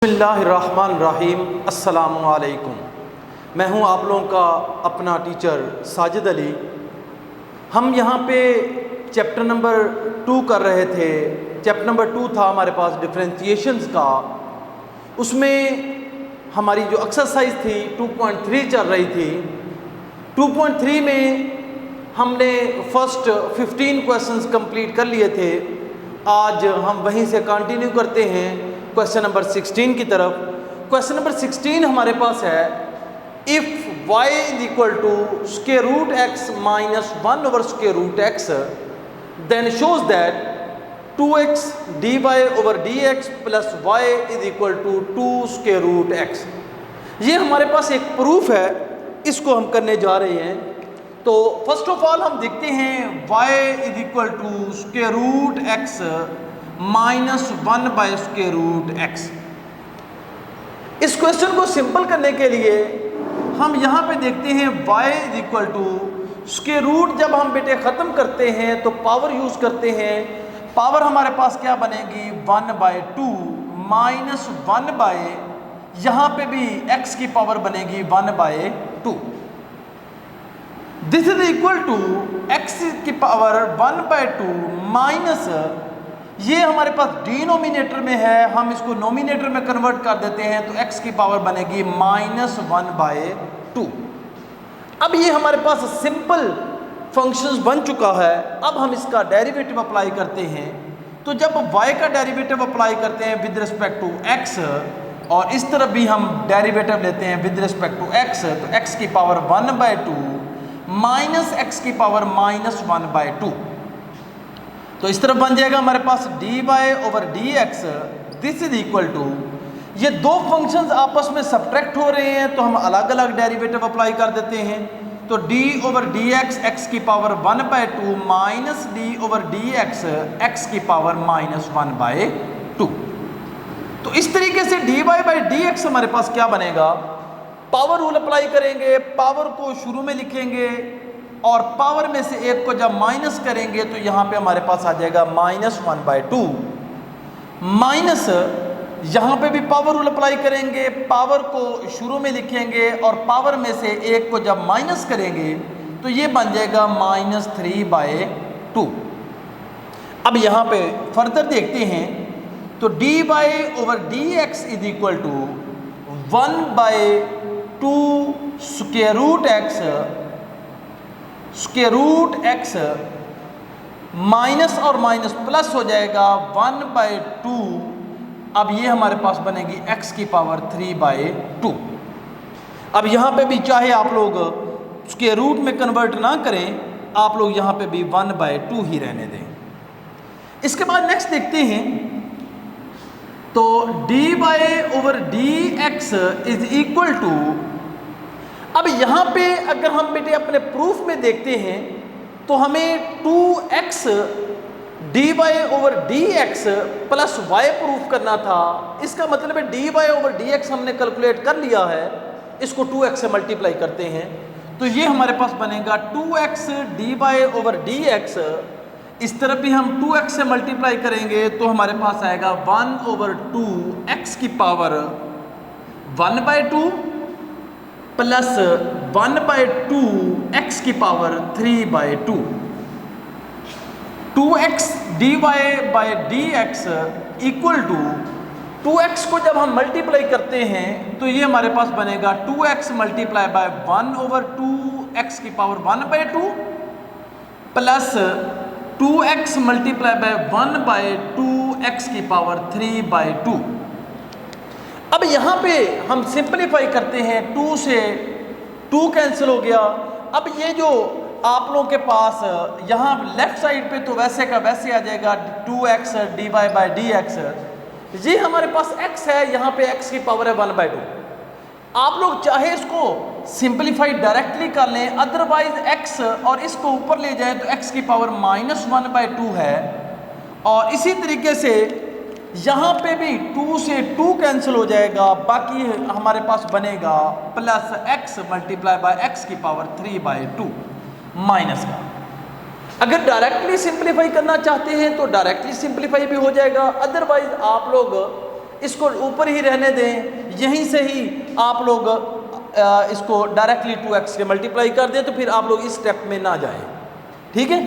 बिस्मिल्लाहिर्रहमानिर्रहीम अस्सलामुअलैकुम। मैं हूं आप लोगों का अपना टीचर साजिद अली। हम यहाँ पे चैप्टर नंबर 2 कर रहे थे। चैप्टर नंबर 2 था हमारे पास डिफरेंशिएशंस का। उसमें हमारी जो एक्सरसाइज थी 2.3 चल रही थी। 2.3 में हमने फर्स्ट 15 क्वेश्चंस कंप्लीट कर लिए थे। आज हम वहीं से कंटिन्यू करते हैं क्वेश्चन नंबर 16 की तरफ। क्वेश्चन नंबर 16 हमारे पास है, if y is equal to square root x minus 1 over square root x then shows that 2x dy over dx plus y is equal to 2 square root x। ये हमारे पास एक proof है, इसको हम करने जा रहे हैं। तो फर्स्ट ऑफ ऑल हम देखते हैं y is equal to square root x minus 1 by square root x। इस क्वेश्चन को सिंपल करने के लिए हम यहाँ पे देखते हैं y is equal to square root. जब हम बेटे ख़त्म करते हैं तो पावर यूज़ करते हैं। पावर हमारे पास क्या बनेगी 1 बाय 2 माइनस 1 बाय, यहाँ पे भी x की पावर बनेगी 1 by 2। This is equal to x की पावर 1 बाय 2 माइनस, ये हमारे पास डिनोमिनेटर में है, हम इसको नोमिनेटर में कन्वर्ट कर देते हैं तो x की पावर बनेगी माइनस 1 बाय 2। अब ये हमारे पास सिंपल फंक्शंस बन चुका है। अब हम इसका डेरिवेटिव अप्लाई करते हैं। तो जब y का डेरिवेटिव अप्लाई करते हैं विद रिस्पेक्ट टू x और इस तरफ भी हम डेरिवेटिव लेते हैं विद रिस्पेक्ट टू x, तो x की पावर 1 बाय 2 माइनस x की पावर माइनस 1 बाय 2। तो इस तरफ बन जाएगा हमारे पास dy over dx। This is equal to, ये दो फंक्शंस आपस में सब्ट्रैक्ट हो रहे हैं तो हम अलग अलग डेरिवेटिव अप्लाई कर देते हैं। तो d ओवर dx x की power 1 by 2 minus d over dx x की पावर माइनस 1 बाय 2। तो इस तरीके से dy बाई dx हमारे पास क्या बनेगा, पावर रूल अप्लाई करेंगे, पावर को शुरू में लिखेंगे और पावर में से एक को जब माइनस करेंगे तो यहाँ पे हमारे पास आ जाएगा माइनस 1 बाय 2 माइनस, यहाँ पे भी पावर रूल अप्लाई करेंगे, पावर को शुरू में लिखेंगे और पावर में से एक को जब माइनस करेंगे तो ये बन जाएगा माइनस 3 बाय 2। अब यहाँ पे फर्दर देखते हैं तो dy over dx is equal to 1 by 2 square root x square root x माइनस और माइनस प्लस हो जाएगा 1 बाय 2। अब ये हमारे पास बनेगी x की पावर 3 बाय 2। अब यहाँ पे भी चाहे आप लोग स्क्वायर रूट में कन्वर्ट ना करें, आप लोग यहाँ पे भी 1 बाय 2 ही रहने दें। इसके बाद नेक्स्ट देखते हैं तो dy over dx is equal to, अब यहाँ पे अगर हम बेटे अपने प्रूफ में देखते हैं तो हमें 2x dy over dx plus y proof करना था। इसका मतलब है dy ओवर dx हमने कैलकुलेट कर लिया है, इसको 2x से मल्टीप्लाई करते हैं तो ये हमारे पास बनेगा 2x dy ओवर dx। इस तरफ भी हम 2x से मल्टीप्लाई करेंगे तो हमारे पास आएगा 1 ओवर 2 x की power 1 by 2 plus 1 by 2 x की power 3 by 2। 2x dy by dx equal to, 2x को जब हम मल्टीप्लाई करते हैं तो ये हमारे पास बनेगा 2x multiply by 1 over 2 x की power 1 by 2 plus 2x multiply by 1 by 2 x की पावर 3 बाय 2। अब यहाँ पे हम सिंपलीफाई करते हैं, 2 से 2 कैंसिल हो गया। अब ये जो आप लोगों के पास यहाँ लेफ्ट साइड पे तो वैसे का वैसे आ जाएगा 2x dy बाई dx। ये हमारे पास x है, यहाँ पे x की पावर है 1 बाय 2। आप लोग चाहे इसको सिंपलीफाई डायरेक्टली कर लें, अदरवाइज x और इसको ऊपर ले जाएं तो x की पावर माइनस 1 बाय 2 है। और इसी तरीके से यहाँ पे भी 2 से 2 कैंसिल हो जाएगा, बाकी हमारे पास बनेगा plus x multiply by x की पावर 3 बाय 2 माइनस का। अगर डायरेक्टली सिंपलीफाई करना चाहते हैं तो डायरेक्टली सिंपलीफाई भी हो जाएगा, अदरवाइज आप लोग इसको ऊपर ही रहने दें, यहीं से ही आप लोग इसको डायरेक्टली 2x से मल्टीप्लाई कर दें, तो फिर आप लोग इस स्टेप में ना जाएं, ठीक है।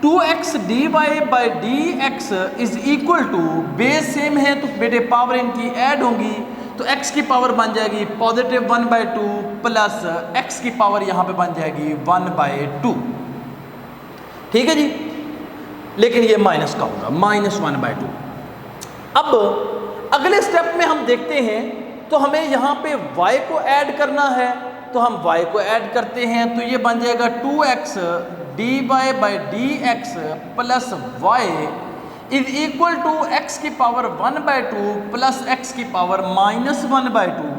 2x dy by D x is equal to, base same है तो बेटे पावर इनकी ऐड होंगी, तो x की पावर बन जाएगी पॉजिटिव 1/2 प्लस x की पावर यहाँ पे बन जाएगी 1/2, ठीक है जी। लेकिन ये माइनस का होगा, -1/2। अब अगले स्टेप में हम देखते हैं, तो हमें यहाँ पे y को ऐड करना है, तो हम y को ऐड करते हैं, तो ये बन जाएगा 2x dy by D x plus y is equal to x की पावर 1/2 प्लस x की power -1/2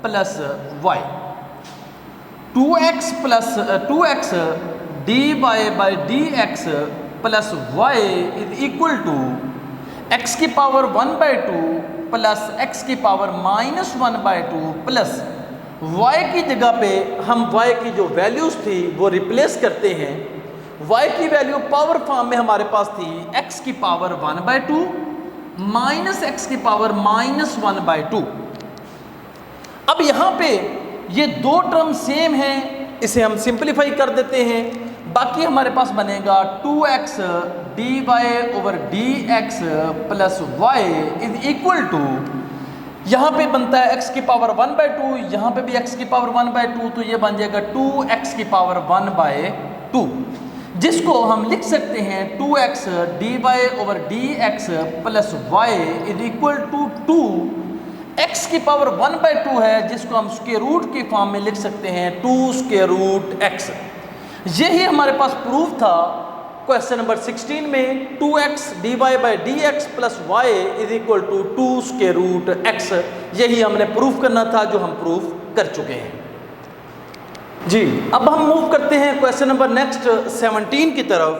plus y। 2x dy by D x plus y is equal to x की पावर 1/2 प्लस x की power -1/2 plus y की जगह पे हम y की जो वैल्यूज थी वो रिप्लेस करते हैं। y की वैल्यू पावर फॉर्म में हमारे पास थी x की पावर 1/2 माइनस x की पावर -1/2। अब यहाँ पे ये दो टर्म सेम हैं, इसे हम सिंपलीफाई कर देते हैं, बाकी हमारे पास बनेगा 2x dy over d x plus y is equal to, यहाँ पे बनता है x की पावर 1/2, यहाँ पे भी x की पावर 1/2, तो ये बन जाएगा 2x की पावर 1/2, जिसको हम लिख सकते हैं 2x dy over d x plus y is equal to 2x की पावर 1/2 है, जिसको हम स्क्वायर रूट के फॉर्म में लिख सकते हैं 2 स्क्वायर रूट x। यही हमारे पास प्रूफ था क्वेश्चन नंबर 16 में, 2x dy by D x plus y is equal to 2 square root x। यही हमने प्रूफ करना था, जो हम प्रूफ कर चुके हैं जी। अब हम मूव करते हैं क्वेश्चन नंबर नेक्स्ट 17 की तरफ।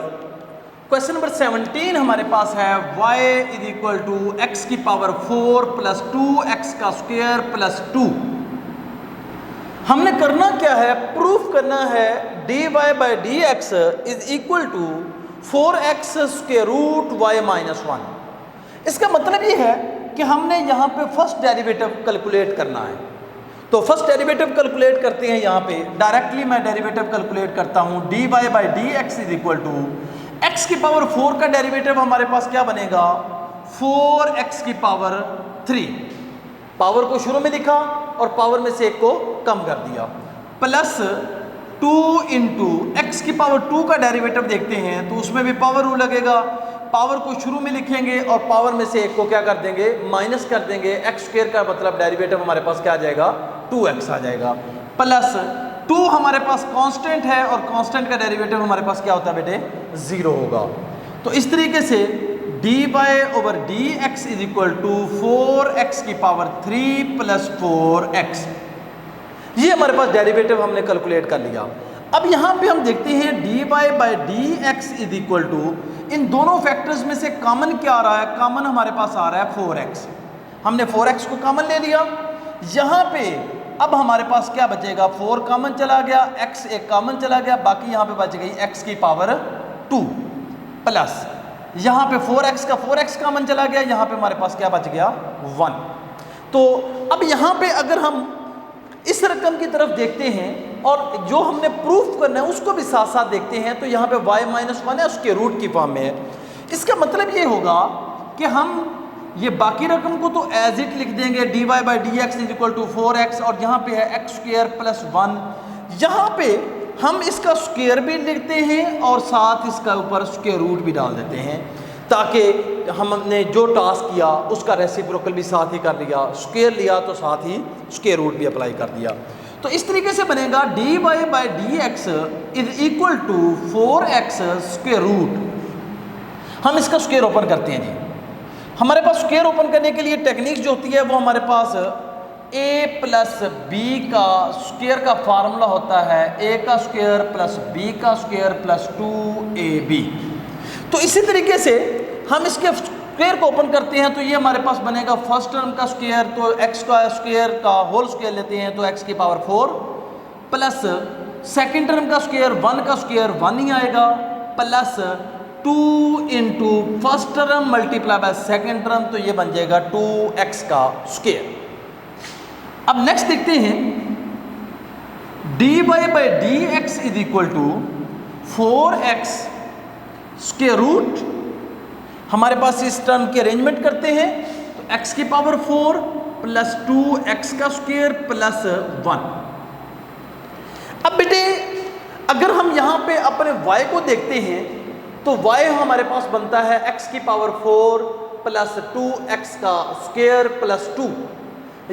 क्वेश्चन नंबर 17 हमारे पास है y is equal to x की पावर 4 प्लस 2x का स्क्वायर प्लस 2। हमने करना क्या है, प्रूफ करना है dy by D x is equal to 4x square root y -1। इसका मतलब ये है कि हमने यहाँ पे फर्स्ट डेरिवेटिव कैलकुलेट करना है, तो फर्स्ट डेरिवेटिव कैलकुलेट करते हैं। यहाँ पे डायरेक्टली मैं डेरिवेटिव कैलकुलेट करता हूँ, dy by D x is equal to x की पावर 4 का डेरिवेटिव हमारे पास क्या बनेगा, 4x की पावर 3। पावर को शुरू में लिखा और पावर में से एक को कम कर दिया, प्लस 2 इंटू एक्स की पावर 2 का डेरिवेटिव देखते हैं, तो उसमें भी पावर रूल लगेगा। पावर को शुरू में लिखेंगे और पावर में से एक को क्या कर देंगे, माइनस कर देंगे। एक्स स्क्वायर का मतलब डेरिवेटिव हमारे पास क्या आ जाएगा, 2x आ जाएगा, प्लस 2 हमारे पास कांस्टेंट है और कांस्टेंट का डेरिवेटिव हमारे पास क्या होता है बेटे, 0 होगा। तो इस तरीके से dy over d x is equal to 4x की पावर 3 प्लस 4x। ये हमारे पास डेरिवेटिव हमने कैलकुलेट कर लिया। अब यहाँ पे हम देखते हैं dy by D x is equal to, इन दोनों फैक्टर्स में से कॉमन क्या आ रहा है, कॉमन हमारे पास आ रहा है 4x। हमने 4x को कॉमन ले लिया। यहाँ पे अब हमारे पास क्या बचेगा, 4 कॉमन चला गया, x एक कॉमन चला गया, बाकी यहाँ पे बच गई x की पावर 2 प्लस यहाँ पे 4x का 4x कॉमन चला गया, यहाँ पे हमारे पास क्या बच गया, 1। तो अब यहाँ पे अगर हम इस रकम की तरफ देखते हैं और जो हमने प्रूफ करना है उसको भी साथ साथ देखते हैं, तो यहाँ पे y -1 है, उसके रूट की फॉर्म में है। इसका मतलब ये होगा कि हम ये बाकी रकम को तो एज इट लिख देंगे, dy by D x is equal to 4x, और यहाँ पे है x स्क्वायर प्लस 1। यहाँ पे हम इसका स्क्वायर भी लिखते हैं और साथ इसका ऊपर स्क्वायर रूट भी डाल देते हैं, ताकि हमने जो टास्क किया उसका रेसिप्रोकल भी साथ ही कर लिया, स्क्वायर लिया तो साथ ही स्क्वायर रूट भी अप्लाई कर दिया। तो इस तरीके से बनेगा dy by D x is equal to 4x square root. हम इसका स्क्वायर ओपन करते हैं जी। हमारे पास स्क्वायर ओपन करने के लिए टेक्निक जो होती है वो हमारे पास a प्लस बी का स्क्वायर का फार्मूला होता है, a का स्क्वायर प्लस b का स्क्वायर प्लस 2ab। तो इसी तरीके से हम इसके स्क्वायर को ओपन करते हैं, तो ये हमारे पास बनेगा फर्स्ट टर्म का स्क्वायर, तो x का स्क्वायर का होल स्क्वायर लेते हैं तो x की पावर 4 प्लस सेकेंड टर्म का स्क्वायर 1 का स्क्वायर 1 ही आएगा, plus 2 into first term multiply by second term, तो ये बन जाएगा 2x का स्क्वायर। अब नेक्स्ट देखते हैं, dy by D x is equal to 4x square root, हमारे पास इस टर्म की अरेंजमेंट करते हैं तो x की पावर 4 प्लस 2x का स्क्वायर प्लस 1। अब बेटे अगर हम यहाँ पे अपने y को देखते हैं तो y हमारे पास बनता है x की पावर 4 प्लस 2x का स्क्वायर प्लस 2।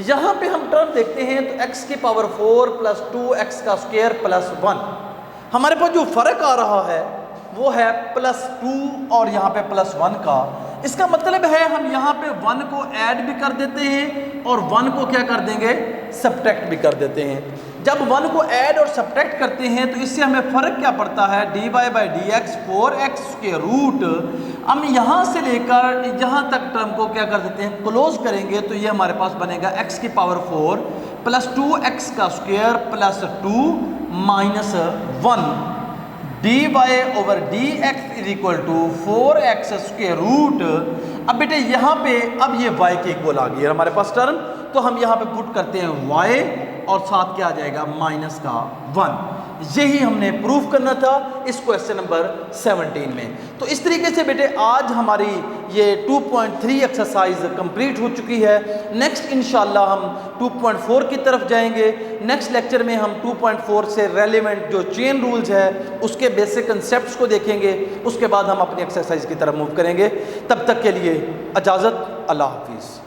यहाँ पे हम टर्म देखते हैं तो x की पावर 4 प्लस 2x का स्क्वायर प्लस 1। हमारे पास जो फर्क आ रहा है वो है प्लस 2 और यहाँ पे प्लस 1 का। इसका मतलब है हम यहाँ पे 1 को ऐड भी कर देते हैं और 1 को क्या कर देंगे, सब्ट्रैक्ट भी कर देते हैं। जब 1 को ऐड और सब्ट्रैक्ट करते हैं तो इससे हमें फ़र्क क्या पड़ता है, dy by D x 4x के रूट, हम यहाँ से लेकर यहाँ तक टर्म को क्या कर देते हैं, क्लोज करेंगे तो ये हमारे पास बनेगा x की पावर 4 प्लस 2x का square plus 2 minus 1 dy over d x is equal to 4x square root. अब बेटे यहाँ पे अब ये y के इक्वल आ गई है हमारे पास टर्म, तो हम यहाँ पे पुट करते हैं y और साथ क्या आ जाएगा, माइनस का 1। यही हमने प्रूफ करना था इस क्वेश्चन नंबर 17 में। तो इस तरीके से बेटे आज हमारी ये 2.3 एक्सरसाइज कंप्लीट हो चुकी है। नेक्स्ट इंशाल्लाह हम 2.4 की तरफ जाएंगे। नेक्स्ट लेक्चर में हम 2.4 से रेलेवेंट जो चेन रूल्स है उसके बेसिक कंसेप्ट्स को देखेंगे, उसके बाद हम अपनी एक्सरसाइज की तरफ मूव करेंगे। तब तक के लिए इजाज़त, अल्लाह हाफिज़।